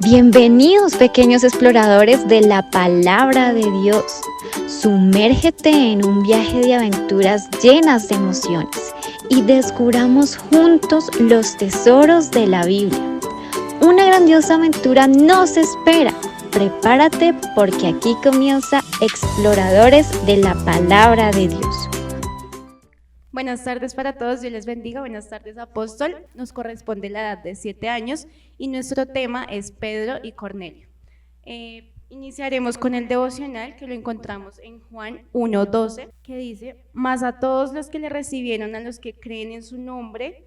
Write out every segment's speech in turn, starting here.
Bienvenidos, pequeños exploradores de la palabra de Dios. Sumérgete en un viaje de aventuras llenas de emociones y descubramos juntos los tesoros de la Biblia. Una grandiosa aventura nos espera. Prepárate porque aquí comienza Exploradores de la palabra de Dios. Buenas tardes para todos, Dios les bendiga. Buenas tardes, apóstol. Nos corresponde la edad de 7 años y nuestro tema es Pedro y Cornelio. Iniciaremos con el devocional que lo encontramos en Juan 1:12, que dice: mas a todos los que le recibieron, a los que creen en su nombre,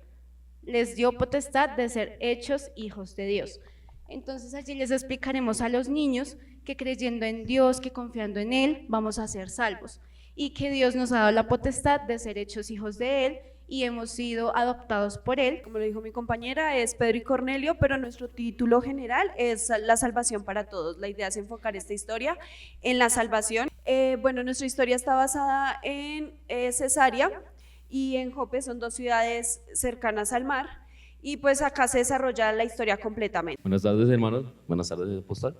les dio potestad de ser hechos hijos de Dios. Entonces allí les explicaremos a los niños que creyendo en Dios, que confiando en Él, vamos a ser salvos, y que Dios nos ha dado la potestad de ser hechos hijos de Él y hemos sido adoptados por Él. Como lo dijo mi compañera, es Pedro y Cornelio, pero nuestro título general es La salvación para todos. La idea es enfocar esta historia en la salvación. Nuestra historia está basada en Cesarea y en Jope, son dos ciudades cercanas al mar, y pues acá se desarrolla la historia completamente. Buenas tardes, hermanos. Buenas tardes, apóstol.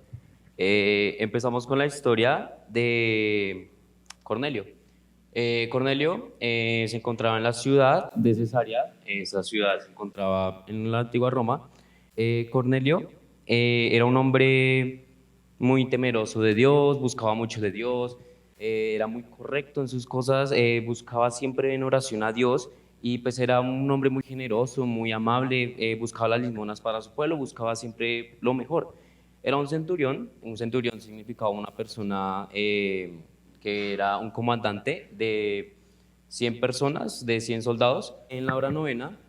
Empezamos con la historia de Cornelio. Cornelio se encontraba en la ciudad de Cesarea. Esa ciudad se encontraba en la antigua Roma. Cornelio era un hombre muy temeroso de Dios, buscaba mucho de Dios, era muy correcto en sus cosas, buscaba siempre en oración a Dios, y pues era un hombre muy generoso, muy amable, buscaba las limonas para su pueblo, buscaba siempre lo mejor. Era un centurión significaba una persona que era un comandante de 100 personas, de 100 soldados. En la hora novena,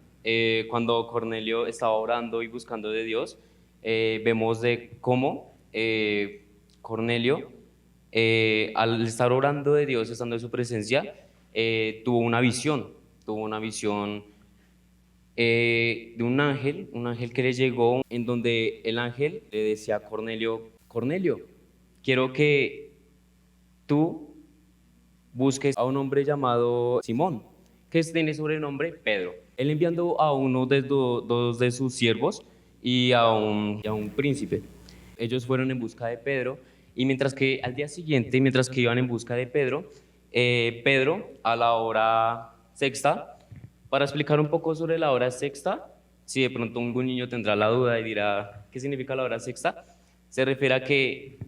cuando Cornelio estaba orando y buscando de Dios, vemos de cómo Cornelio, al estar orando de Dios, estando en su presencia, tuvo una visión de un ángel que le llegó, en donde el ángel le decía a Cornelio: Cornelio, quiero que tú busques a un hombre llamado Simón, que tiene sobrenombre Pedro. Él enviando a uno de dos de sus siervos y a un príncipe. Ellos fueron en busca de Pedro, y mientras que al día siguiente, mientras que iban en busca de Pedro, Pedro a la hora sexta, para explicar un poco sobre la hora sexta, si de pronto un niño tendrá la duda y dirá ¿qué significa la hora sexta? Se refiere a que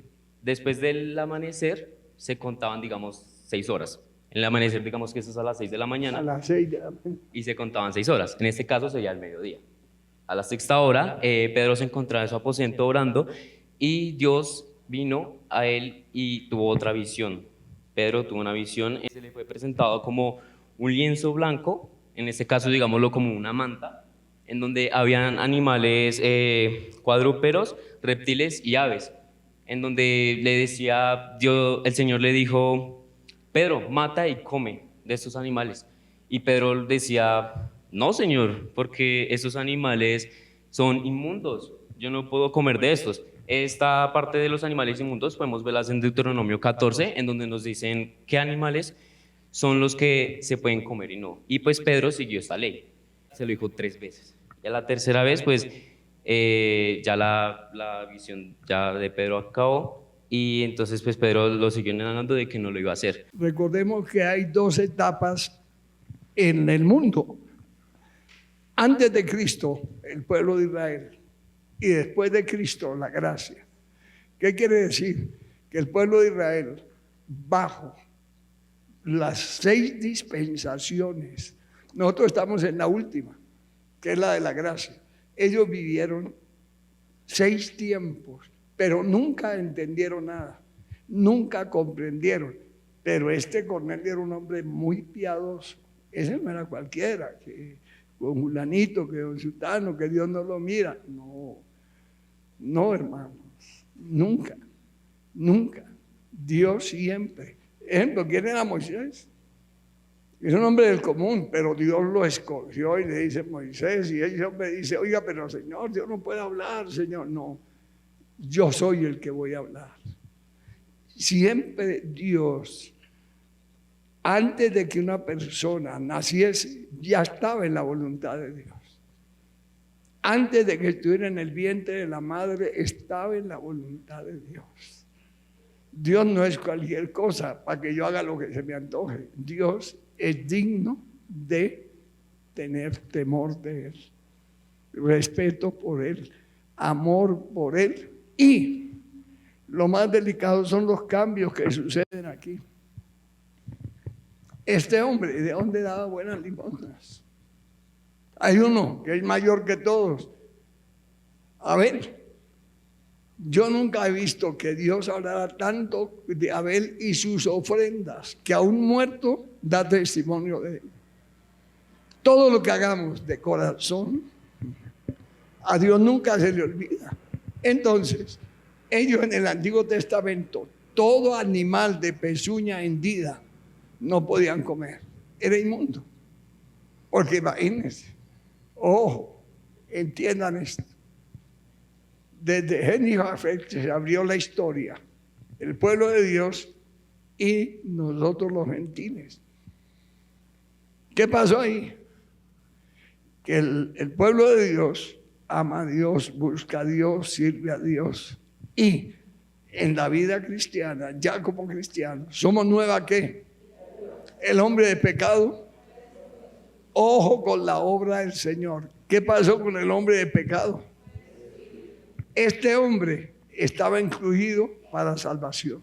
después del amanecer se contaban, digamos, 6 horas. En el amanecer, digamos que eso es a las 6 de la mañana. A las 6 de la mañana. Y se contaban 6 horas. En este caso sería el mediodía. A la sexta hora, Pedro se encontraba en su aposento orando y Dios vino a él y tuvo otra visión. Pedro tuvo una visión, se le fue presentado como un lienzo blanco, en este caso digámoslo como una manta, en donde habían animales cuadrúpedos, reptiles y aves, en donde le decía Dios, el Señor le dijo: Pedro, mata y come de estos animales. Y Pedro decía: no, Señor, porque estos animales son inmundos, yo no puedo comer de estos. Esta parte de los animales inmundos podemos verlas en Deuteronomio 14, en donde nos dicen qué animales son los que se pueden comer y no. Y pues Pedro siguió esta ley, se lo dijo 3 veces. Y a la tercera vez, pues ya la visión ya de Pedro acabó, y entonces pues Pedro lo siguió negando de que no lo iba a hacer. Recordemos que hay 2 etapas en el mundo. Antes de Cristo, el pueblo de Israel, y después de Cristo, la gracia. ¿Qué quiere decir? Que el pueblo de Israel, bajo las 6 dispensaciones, nosotros estamos en la última, que es la de la gracia. Ellos vivieron 6 tiempos, pero nunca entendieron nada, nunca comprendieron. Pero este Cornelio era un hombre muy piadoso. Ese no era cualquiera, que con fulanito, que don sultano, que Dios no lo mira. No, hermanos, nunca. Dios siempre. Ejemplo, ¿quién era Moisés? Es un hombre del común, pero Dios lo escogió y le dice: Moisés, y ese hombre dice: oiga, pero Señor, Dios no puede hablar, Señor. No, yo soy el que voy a hablar. Siempre Dios, antes de que una persona naciese, ya estaba en la voluntad de Dios. Antes de que estuviera en el vientre de la madre, estaba en la voluntad de Dios. Dios no es cualquier cosa para que yo haga lo que se me antoje. Dios es digno de tener temor de Él, respeto por Él, amor por Él. Y lo más delicado son los cambios que suceden aquí. Este hombre, ¿de dónde daba buenas limosnas? Hay uno que es mayor que todos. A ver, yo nunca he visto que Dios hablara tanto de Abel y sus ofrendas, que aún muerto da testimonio de él. Todo lo que hagamos de corazón, a Dios nunca se le olvida. Entonces, ellos en el Antiguo Testamento, todo animal de pezuña hendida no podían comer, era inmundo. Porque imagínense, ojo, entiendan esto. Desde Génesis a Apocalipsis se abrió la historia, el pueblo de Dios y nosotros los gentiles. ¿Qué pasó ahí? Que el pueblo de Dios ama a Dios, busca a Dios, sirve a Dios. Y en la vida cristiana, ya como cristianos, ¿somos nueva qué? El hombre de pecado. Ojo con la obra del Señor. ¿Qué pasó con el hombre de pecado? Este hombre estaba incluido para salvación.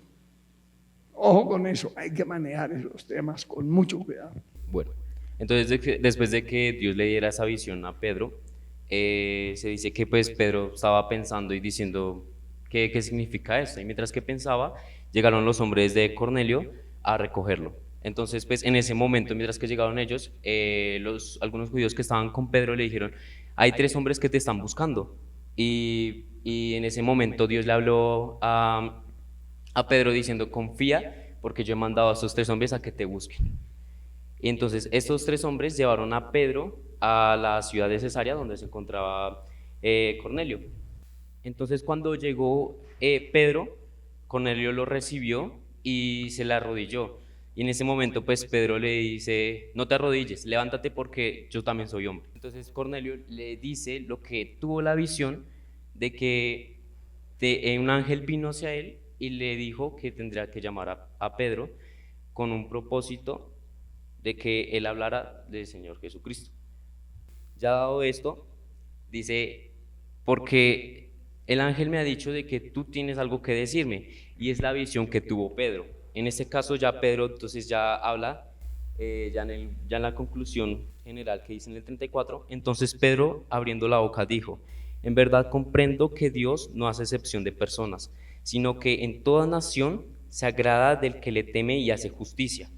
Ojo con eso, hay que manejar esos temas con mucho cuidado. Bueno, entonces después de que Dios le diera esa visión a Pedro, se dice que pues Pedro estaba pensando y diciendo ¿qué significa esto? Y mientras que pensaba, llegaron los hombres de Cornelio a recogerlo. Entonces pues en ese momento, mientras que llegaron ellos, algunos judíos que estaban con Pedro le dijeron: hay 3 hombres que te están buscando. Y en ese momento Dios le habló a Pedro diciendo: confía, porque yo he mandado a estos 3 hombres a que te busquen. Y entonces estos 3 hombres llevaron a Pedro a la ciudad de Cesarea, donde se encontraba Cornelio. Entonces cuando llegó Pedro, Cornelio lo recibió y se le arrodilló. Y en ese momento pues Pedro le dice: no te arrodilles, levántate porque yo también soy hombre. Entonces Cornelio le dice lo que tuvo la visión de que un ángel vino hacia él y le dijo que tendría que llamar a Pedro con un propósito de que él hablara del Señor Jesucristo. Ya dado esto, dice: porque el ángel me ha dicho de que tú tienes algo que decirme, y es la visión que tuvo Pedro. En este caso ya Pedro entonces ya habla, ya en la conclusión general que dice en el 34, entonces Pedro, abriendo la boca, dijo: en verdad comprendo que Dios no hace excepción de personas, sino que en toda nación se agrada del que le teme y hace justicia.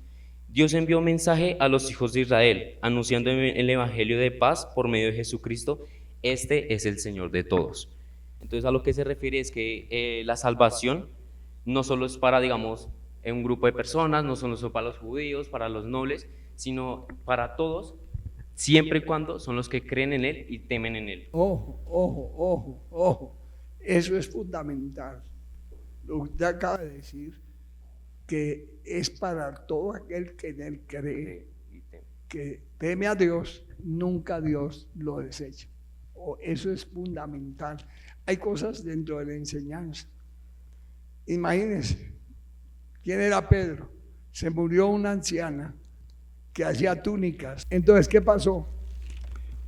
Dios envió mensaje a los hijos de Israel, anunciando el evangelio de paz por medio de Jesucristo. Este es el Señor de todos. Entonces a lo que se refiere es que la salvación no solo es para, digamos, un grupo de personas, no solo para los judíos, para los nobles, sino para todos, siempre y cuando son los que creen en Él y temen en Él. Ojo, ojo, ojo, ojo. Eso es fundamental. Lo que usted acaba de decir, que es para todo aquel que en Él cree, que teme a Dios, nunca Dios lo desecha. Eso es fundamental. Hay cosas dentro de la enseñanza. Imagínense, ¿quién era Pedro? Se murió una anciana que hacía túnicas. Entonces, ¿qué pasó?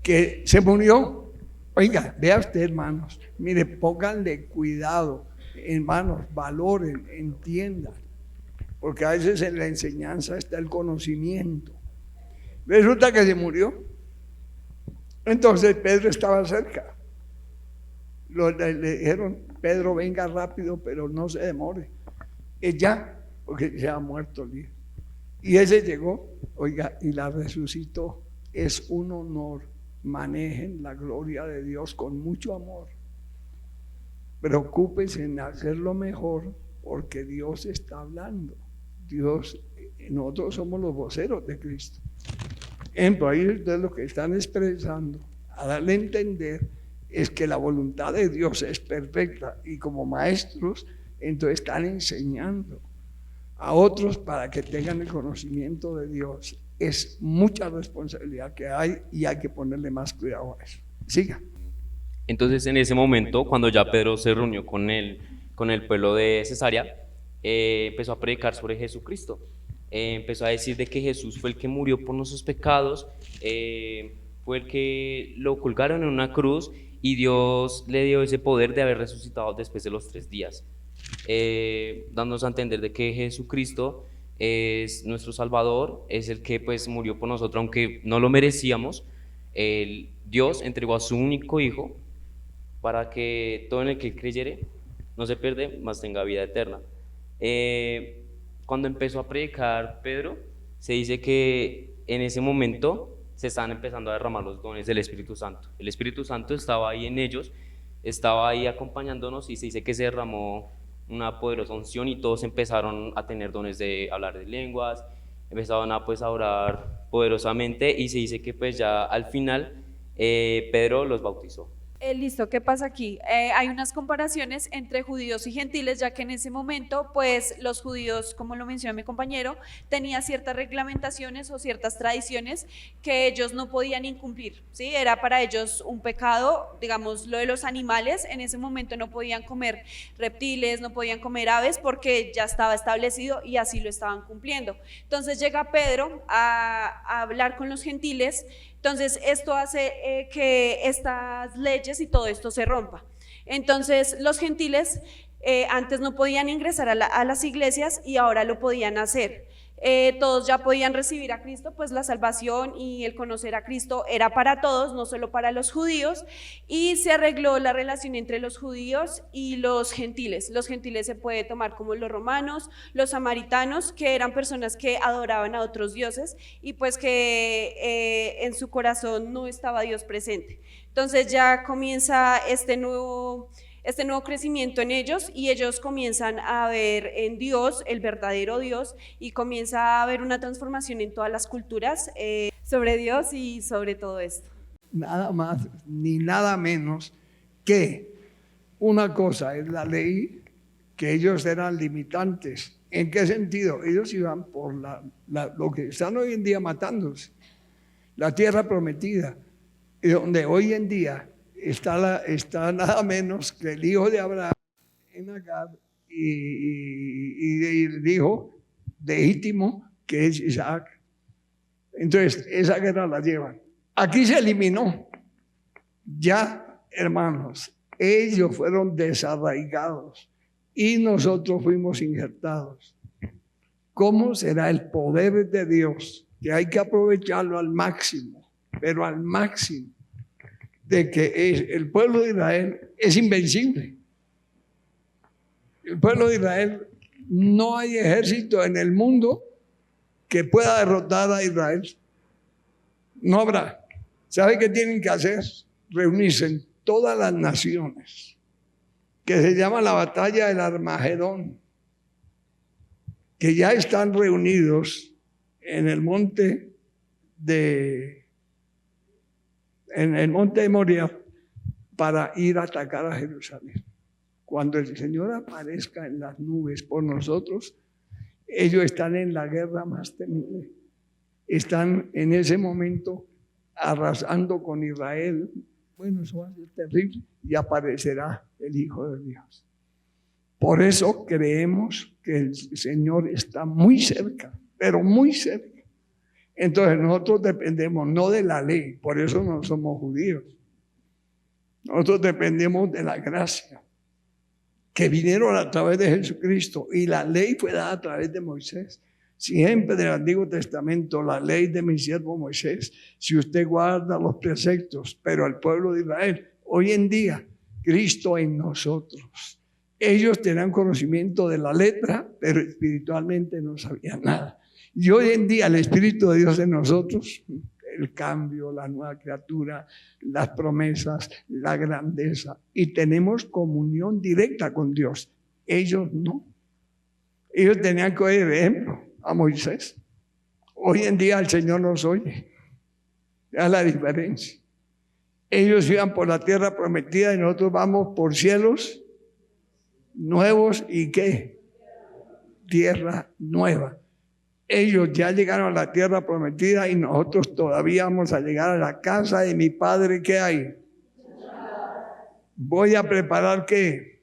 Que se murió. Oiga, vea usted, hermanos, mire, pónganle cuidado, hermanos, valoren, entiendan, porque a veces en la enseñanza está el conocimiento. Resulta que se murió. Entonces Pedro estaba cerca. Le dijeron: Pedro, venga rápido, pero no se demore. Ya, porque se ha muerto el día. Y ese llegó, oiga, y la resucitó. Es un honor. Manejen la gloria de Dios con mucho amor. Preocúpense en hacerlo mejor, porque Dios está hablando. Dios, nosotros somos los voceros de Cristo. Ahí ustedes lo que están expresando, a darle a entender, es que la voluntad de Dios es perfecta, y como maestros, entonces están enseñando a otros para que tengan el conocimiento de Dios. Es mucha responsabilidad que hay y hay que ponerle más cuidado a eso. Siga. Entonces, en ese momento, cuando ya Pedro se reunió con el pueblo de Cesarea, empezó a predicar sobre Jesucristo. Empezó a decir de que Jesús fue el que murió por nuestros pecados, fue el que lo colgaron en una cruz y Dios le dio ese poder de haber resucitado después de los 3 días, dándonos a entender de que Jesucristo es nuestro Salvador, es el que pues murió por nosotros, aunque no lo merecíamos. Dios entregó a su único Hijo para que todo en el que creyere no se pierde, mas tenga vida eterna. Cuando empezó a predicar Pedro, se dice que en ese momento se estaban empezando a derramar los dones del Espíritu Santo. El Espíritu Santo estaba ahí en ellos, estaba ahí acompañándonos, y se dice que se derramó una poderosa unción y todos empezaron a tener dones de hablar de lenguas, empezaron a pues a orar poderosamente, y se dice que pues ya al final Pedro los bautizó. Listo, ¿qué pasa aquí? Hay unas comparaciones entre judíos y gentiles, ya que en ese momento, pues los judíos, como lo mencionó mi compañero, tenían ciertas reglamentaciones o ciertas tradiciones que ellos no podían incumplir, ¿sí? Era para ellos un pecado, digamos, lo de los animales. En ese momento no podían comer reptiles, no podían comer aves, porque ya estaba establecido y así lo estaban cumpliendo. Entonces llega Pedro a hablar con los gentiles. Entonces esto hace que estas leyes y todo esto se rompa. Entonces los gentiles antes no podían ingresar a las iglesias y ahora lo podían hacer. Todos ya podían recibir a Cristo, pues la salvación y el conocer a Cristo era para todos, no solo para los judíos, y se arregló la relación entre los judíos y los gentiles. Los gentiles se puede tomar como los romanos, los samaritanos, que eran personas que adoraban a otros dioses y pues que en su corazón no estaba Dios presente. Entonces ya comienza este nuevo crecimiento en ellos, y ellos comienzan a ver en Dios, el verdadero Dios, y comienza a haber una transformación en todas las culturas sobre Dios y sobre todo esto. Nada más ni nada menos que una cosa es la ley, que ellos eran limitantes. ¿En qué sentido? Ellos iban por lo que están hoy en día matándose, la tierra prometida, y donde hoy en día está nada menos que el hijo de Abraham en Agar y el hijo legítimo, que es Isaac. Entonces esa guerra la llevan. Aquí se eliminó. Ya, hermanos, ellos fueron desarraigados y nosotros fuimos injertados. ¿Cómo será el poder de Dios? Que hay que aprovecharlo al máximo, pero al máximo, de que el pueblo de Israel es invencible. El pueblo de Israel, no hay ejército en el mundo que pueda derrotar a Israel. No habrá. ¿Sabe qué tienen que hacer? Reunirse en todas las naciones, que se llama la batalla del Armagedón, que ya están reunidos en el monte de Moria para ir a atacar a Jerusalén. Cuando el Señor aparezca en las nubes por nosotros, ellos están en la guerra más temible. Están en ese momento arrasando con Israel. Bueno, eso va a ser terrible, y aparecerá el Hijo de Dios. Por eso creemos que el Señor está muy cerca, pero muy cerca. Entonces nosotros dependemos no de la ley, por eso no somos judíos. Nosotros dependemos de la gracia, que vinieron a través de Jesucristo, y la ley fue dada a través de Moisés. Siempre del Antiguo Testamento, la ley de mi siervo Moisés, si usted guarda los preceptos, pero al pueblo de Israel, hoy en día, Cristo en nosotros. Ellos tenían conocimiento de la letra, pero espiritualmente no sabían nada. Y hoy en día el Espíritu de Dios en nosotros, el cambio, la nueva criatura, las promesas, la grandeza, y tenemos comunión directa con Dios. Ellos no. Ellos tenían que oír ejemplo a Moisés. Hoy en día el Señor nos oye. Es la diferencia. Ellos iban por la tierra prometida y nosotros vamos por cielos nuevos. ¿Y qué? Tierra nueva. Ellos ya llegaron a la tierra prometida y nosotros todavía vamos a llegar a la casa de mi Padre. ¿Qué hay? Voy a preparar ¿qué?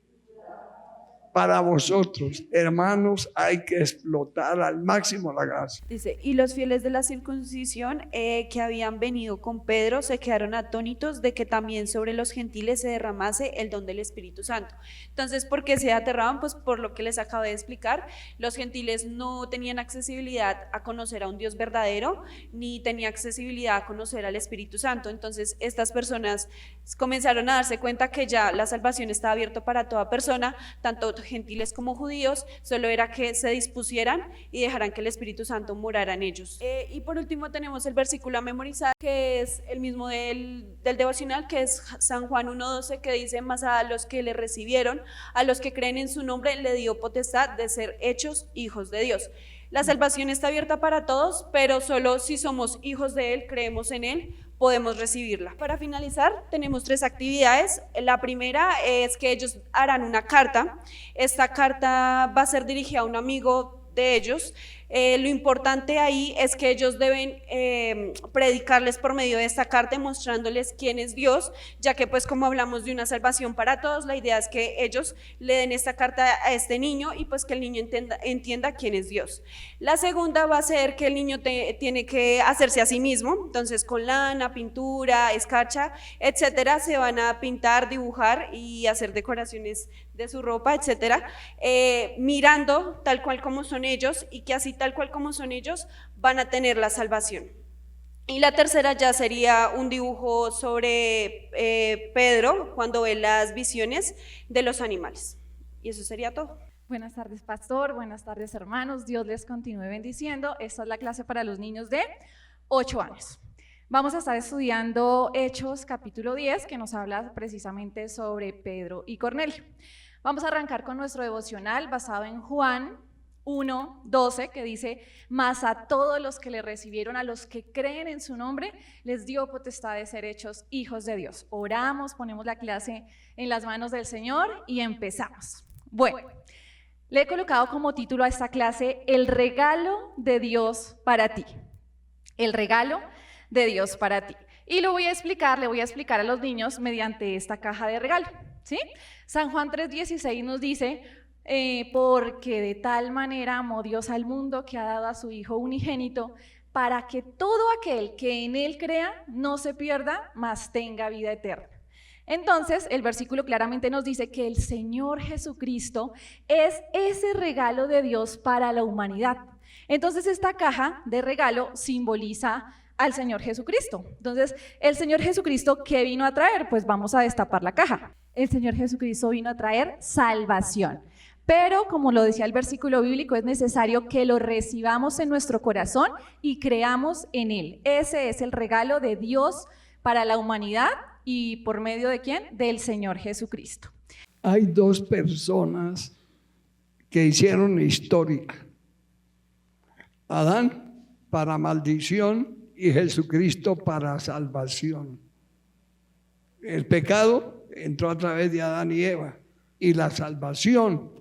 Para vosotros, hermanos, hay que explotar al máximo la gracia. Dice, y los fieles de la circuncisión que habían venido con Pedro se quedaron atónitos de que también sobre los gentiles se derramase el don del Espíritu Santo. Entonces, ¿por qué se aterraban? Pues por lo que les acabo de explicar, los gentiles no tenían accesibilidad a conocer a un Dios verdadero, ni tenían accesibilidad a conocer al Espíritu Santo. Entonces, estas personas comenzaron a darse cuenta que ya la salvación estaba abierta para toda persona, tanto gentiles como judíos, solo era que se dispusieran y dejaran que el Espíritu Santo morara en ellos. Y por último tenemos el versículo a memorizar, que es el mismo del devocional, que es San Juan 1:12, que dice: mas a los que le recibieron, a los que creen en su nombre, le dio potestad de ser hechos hijos de Dios. La salvación está abierta para todos, pero solo si somos hijos de Él, creemos en Él, podemos recibirla. Para finalizar, tenemos 3 actividades. La primera es que ellos harán una carta. Esta carta va a ser dirigida a un amigo de ellos. Lo importante ahí es que ellos deben predicarles por medio de esta carta, mostrándoles quién es Dios, ya que pues como hablamos de una salvación para todos, la idea es que ellos le den esta carta a este niño y pues que el niño entienda quién es Dios. La segunda va a ser que el niño tiene que hacerse a sí mismo, entonces con lana, pintura, escarcha, etcétera, se van a pintar, dibujar y hacer decoraciones de su ropa, etcétera, mirando tal cual como son ellos, y que así tal cual como son ellos van a tener la salvación. Y la tercera ya sería un dibujo sobre Pedro cuando ve las visiones de los animales. Y eso sería todo. Buenas tardes, pastor. Buenas tardes, hermanos. Dios les continúe bendiciendo. Esta es la clase para los niños de 8 años. Vamos a estar estudiando Hechos capítulo 10, que nos habla precisamente sobre Pedro y Cornelio. Vamos a arrancar con nuestro devocional basado en Juan 1:12, que dice: mas a todos los que le recibieron, a los que creen en su nombre, les dio potestad de ser hechos hijos de Dios. Oramos, ponemos la clase en las manos del Señor y empezamos. Bueno, le he colocado como título a esta clase: el regalo de Dios para ti. El regalo de Dios para ti. Y le voy a explicar a los niños mediante esta caja de regalo, ¿sí? San Juan 3:16 nos dice: porque de tal manera amó Dios al mundo que ha dado a su Hijo unigénito, para que todo aquel que en Él crea no se pierda, mas tenga vida eterna. Entonces, el versículo claramente nos dice que el Señor Jesucristo es ese regalo de Dios para la humanidad. Entonces, esta caja de regalo simboliza al Señor Jesucristo. Entonces, el Señor Jesucristo, ¿qué vino a traer? Pues vamos a destapar la caja. El Señor Jesucristo vino a traer salvación. Pero, como lo decía el versículo bíblico, es necesario que lo recibamos en nuestro corazón y creamos en Él. Ese es el regalo de Dios para la humanidad. ¿Y por medio de quién? Del Señor Jesucristo. Hay 2 personas que hicieron historia: Adán para maldición y Jesucristo para salvación. El pecado entró a través de Adán y Eva, y la salvación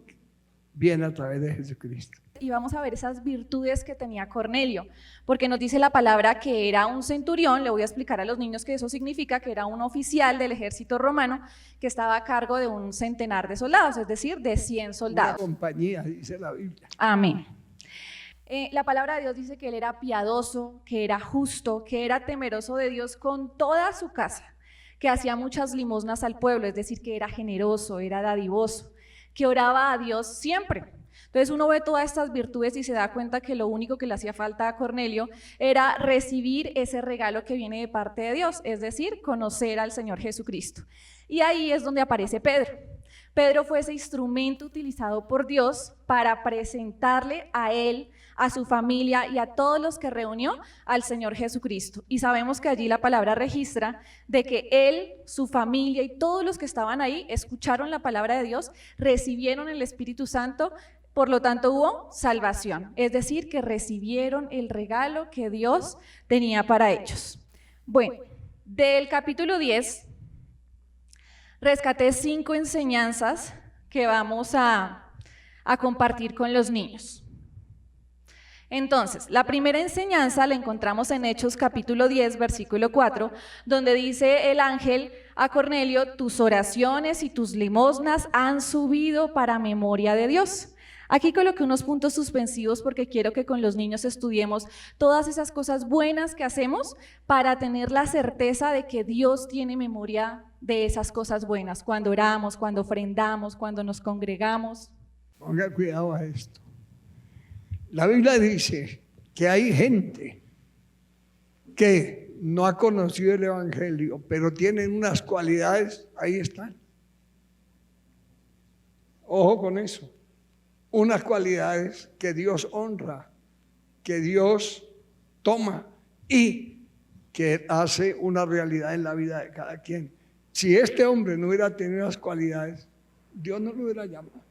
viene a través de Jesucristo. Y vamos a ver esas virtudes que tenía Cornelio, porque nos dice la palabra que era un centurión. Le voy a explicar a los niños que eso significa: que era un oficial del ejército romano que estaba a cargo de un centenar de soldados, es decir, de 100 soldados. Una compañía, dice la Biblia. Amén. La palabra de Dios dice que él era piadoso, que era justo, que era temeroso de Dios con toda su casa, que hacía muchas limosnas al pueblo, es decir, que era generoso, era dadivoso, que oraba a Dios siempre. Entonces uno ve todas estas virtudes y se da cuenta que lo único que le hacía falta a Cornelio era recibir ese regalo que viene de parte de Dios, es decir, conocer al Señor Jesucristo. Y ahí es donde aparece Pedro. Pedro fue ese instrumento utilizado por Dios para presentarle a él, a su familia y a todos los que reunió al Señor Jesucristo. Y sabemos que allí la palabra registra de que él, su familia y todos los que estaban ahí escucharon la palabra de Dios, recibieron el Espíritu Santo. Por lo tanto, hubo salvación, es decir, que recibieron el regalo que Dios tenía para ellos. Bueno, del capítulo 10, rescaté 5 enseñanzas que vamos a compartir con los niños. Entonces, la primera enseñanza la encontramos en Hechos capítulo 10, versículo 4, donde dice el ángel a Cornelio: tus oraciones y tus limosnas han subido para memoria de Dios. Aquí coloqué unos puntos suspensivos porque quiero que con los niños estudiemos todas esas cosas buenas que hacemos para tener la certeza de que Dios tiene memoria de esas cosas buenas, cuando oramos, cuando ofrendamos, cuando nos congregamos. Ponga cuidado a esto. La Biblia dice que hay gente que no ha conocido el Evangelio, pero tienen unas cualidades, ahí están. Ojo con eso. Unas cualidades que Dios honra, que Dios toma y que hace una realidad en la vida de cada quien. Si este hombre no hubiera tenido las cualidades, Dios no lo hubiera llamado.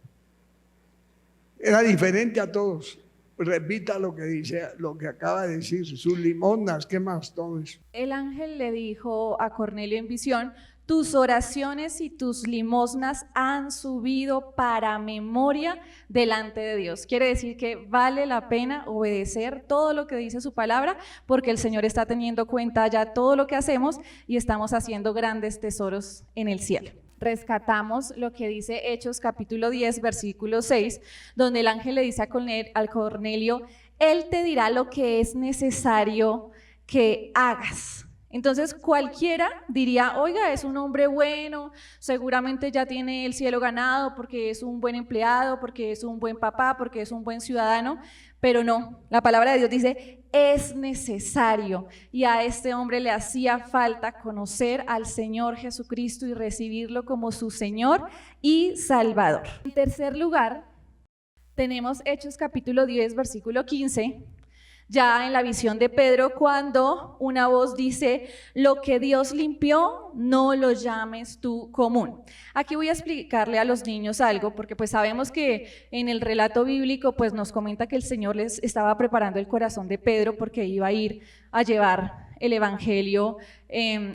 Era diferente a todos. Repita lo que dice, lo que acaba de decir, sus limosnas, ¿qué más? Todo eso. El ángel le dijo a Cornelio en visión: tus oraciones y tus limosnas han subido para memoria delante de Dios. Quiere decir que vale la pena obedecer todo lo que dice su palabra, porque el Señor está teniendo cuenta ya todo lo que hacemos y estamos haciendo grandes tesoros en el cielo. Rescatamos lo que dice Hechos capítulo 10, versículo 6, donde el ángel le dice al Cornelio: él te dirá lo que es necesario que hagas. Entonces cualquiera diría: oiga, es un hombre bueno, seguramente ya tiene el cielo ganado porque es un buen empleado, porque es un buen papá, porque es un buen ciudadano. Pero no, la palabra de Dios dice: es necesario. Y a este hombre le hacía falta conocer al Señor Jesucristo y recibirlo como su Señor y Salvador. En tercer lugar, tenemos Hechos capítulo 10, versículo 15. Ya en la visión de Pedro, cuando una voz dice: lo que Dios limpió, no lo llames tú común. Aquí voy a explicarle a los niños algo, porque pues sabemos que en el relato bíblico pues nos comenta que el Señor les estaba preparando el corazón de Pedro porque iba a ir a llevar el evangelio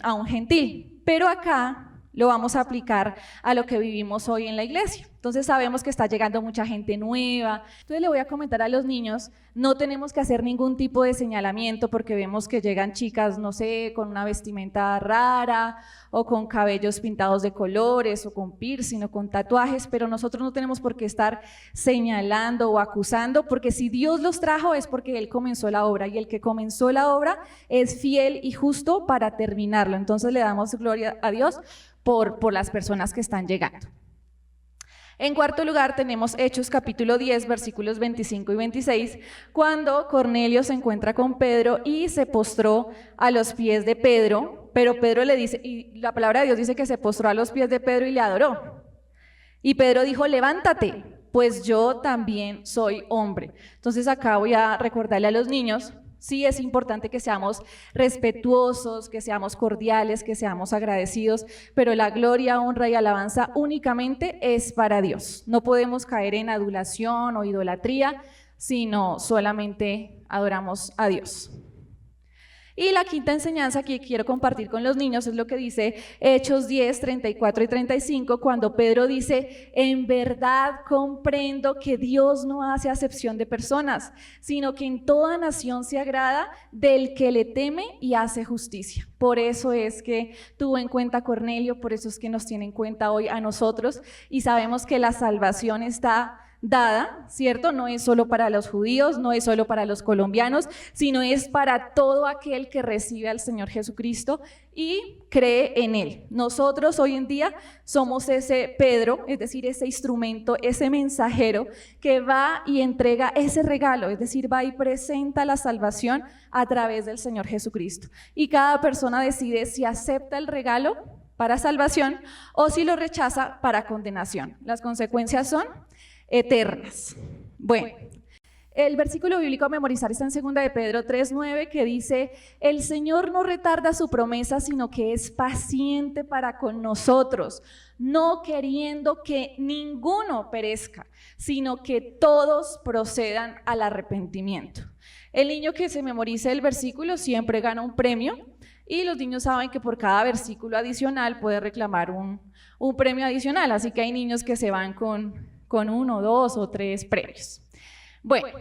a un gentil. Pero acá lo vamos a aplicar a lo que vivimos hoy en la iglesia. Entonces sabemos que está llegando mucha gente nueva. Entonces le voy a comentar a los niños: no tenemos que hacer ningún tipo de señalamiento porque vemos que llegan chicas, no sé, con una vestimenta rara o con cabellos pintados de colores o con piercing o con tatuajes, pero nosotros no tenemos por qué estar señalando o acusando, porque si Dios los trajo es porque Él comenzó la obra, y el que comenzó la obra es fiel y justo para terminarlo. Entonces le damos gloria a Dios por las personas que están llegando. En cuarto lugar tenemos Hechos capítulo 10, versículos 25 y 26, cuando Cornelio se encuentra con Pedro y se postró a los pies de Pedro, pero Pedro le dice, y la palabra de Dios dice que se postró a los pies de Pedro y le adoró. Y Pedro dijo: levántate, pues yo también soy hombre. Entonces acá voy a recordarle a los niños: sí, es importante que seamos respetuosos, que seamos cordiales, que seamos agradecidos, pero la gloria, honra y alabanza únicamente es para Dios. No podemos caer en adulación o idolatría, sino solamente adoramos a Dios. Y la quinta enseñanza que quiero compartir con los niños es lo que dice Hechos 10, 34 y 35, cuando Pedro dice: en verdad comprendo que Dios no hace acepción de personas, sino que en toda nación se agrada del que le teme y hace justicia. Por eso es que tuvo en cuenta a Cornelio, por eso es que nos tiene en cuenta hoy a nosotros, y sabemos que la salvación está dada, ¿cierto? No es solo para los judíos, no es solo para los colombianos, sino es para todo aquel que recibe al Señor Jesucristo y cree en Él. Nosotros hoy en día somos ese Pedro, es decir, ese instrumento, ese mensajero que va y entrega ese regalo, es decir, va y presenta la salvación a través del Señor Jesucristo. Y cada persona decide si acepta el regalo para salvación o si lo rechaza para condenación. Las consecuencias son eternas. Bueno, el versículo bíblico a memorizar está en 2 de Pedro 3:9, que dice: el Señor no retarda su promesa, sino que es paciente para con nosotros, no queriendo que ninguno perezca, sino que todos procedan al arrepentimiento. El niño que se memorice el versículo siempre gana un premio, y los niños saben que por cada versículo adicional puede reclamar un premio adicional, así que hay niños que se van con 1, 2 o 3 premios. Bueno,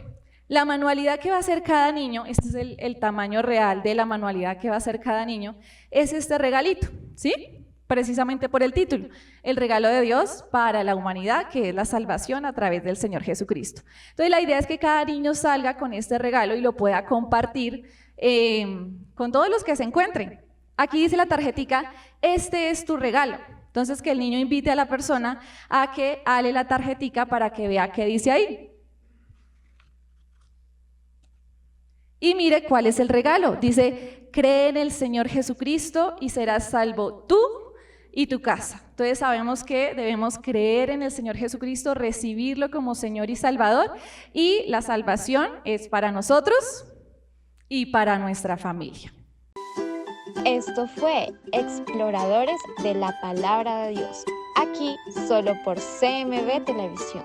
La manualidad que va a hacer cada niño, este es el tamaño real de la manualidad que va a hacer cada niño, es este regalito, ¿sí? Precisamente por el título, el regalo de Dios para la humanidad, que es la salvación a través del Señor Jesucristo. Entonces la idea es que cada niño salga con este regalo y lo pueda compartir con todos los que se encuentren. Aquí dice la tarjetica, este es tu regalo. Entonces que el niño invite a la persona a que ale la tarjetica para que vea qué dice ahí. Y mire cuál es el regalo. Dice, cree en el Señor Jesucristo y serás salvo tú y tu casa. Entonces sabemos que debemos creer en el Señor Jesucristo, recibirlo como Señor y Salvador, y la salvación es para nosotros y para nuestra familia. Esto fue Exploradores de la Palabra de Dios, aquí solo por CMB Televisión.